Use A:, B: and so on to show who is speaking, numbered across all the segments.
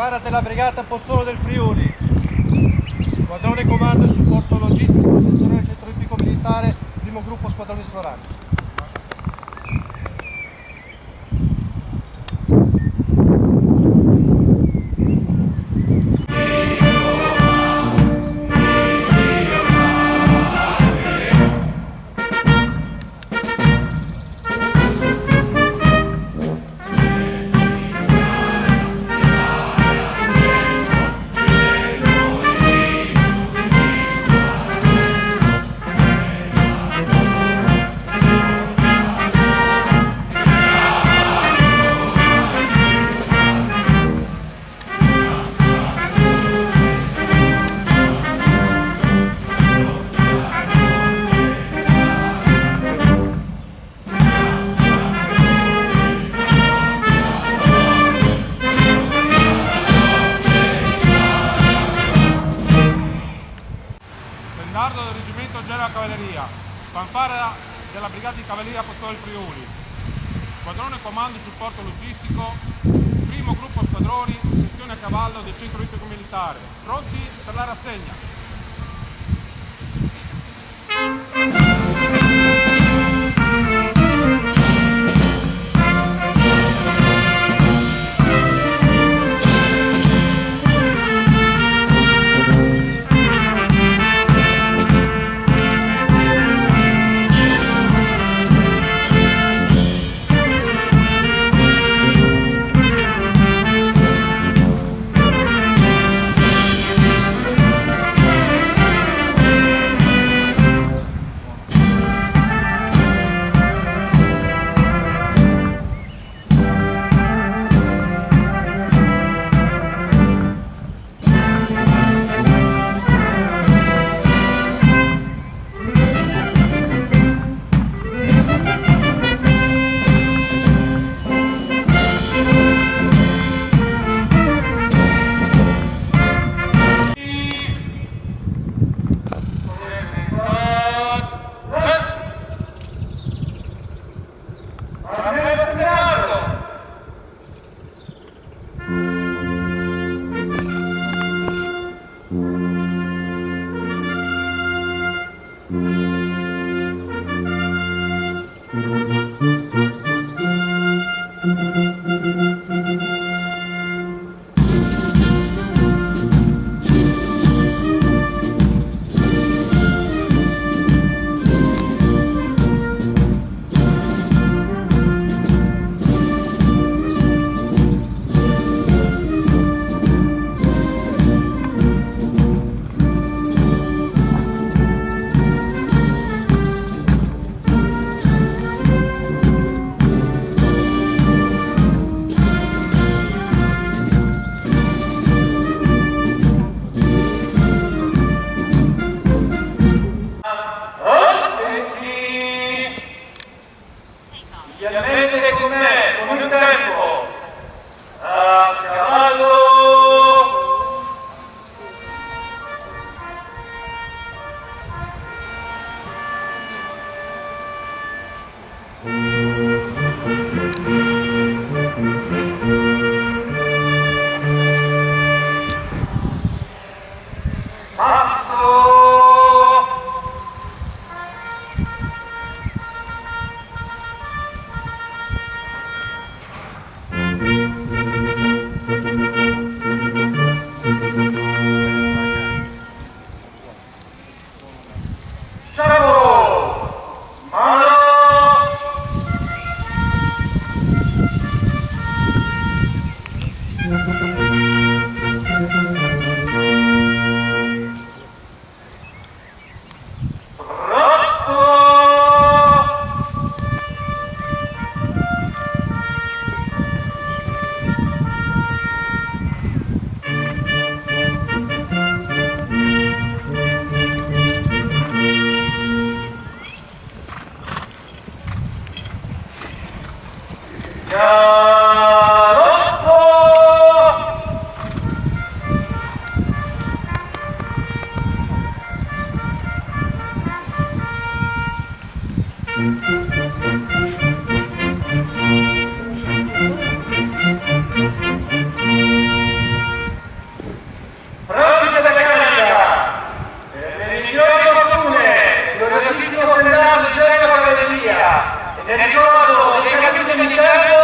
A: Fanfara della Brigata Pozzolo del Friuli, squadrone comando e supporto logistico, sezione del centro olimpico militare, primo gruppo squadrone esploranti.
B: Bendardo del reggimento Genera Cavalleria, fanfara della Brigata di Cavalleria Pozzolo del Friuli, squadrone comando e supporto logistico, primo gruppo squadroni, sezione a cavallo del centro olimpico militare, pronti per la rassegna.
C: Ovviamente con me, con il tempo, a cavallo. nel ricordo dei caduti di tempo,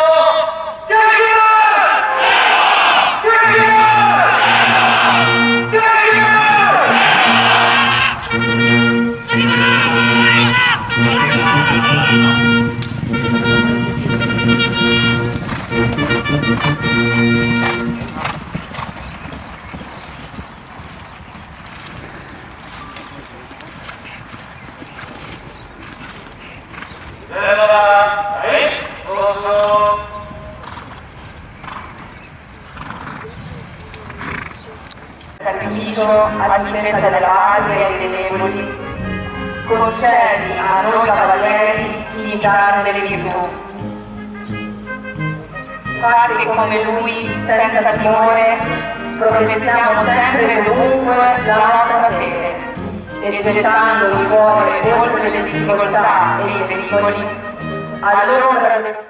D: sacrificio a difesa della patria e dei deboli, concedi a noi cavalieri di imitarne le virtù. Fate come lui, senza timore, professiamo sempre e dovunque la nostra fede, e gettando il cuore oltre le difficoltà e i pericoli, all'ombra del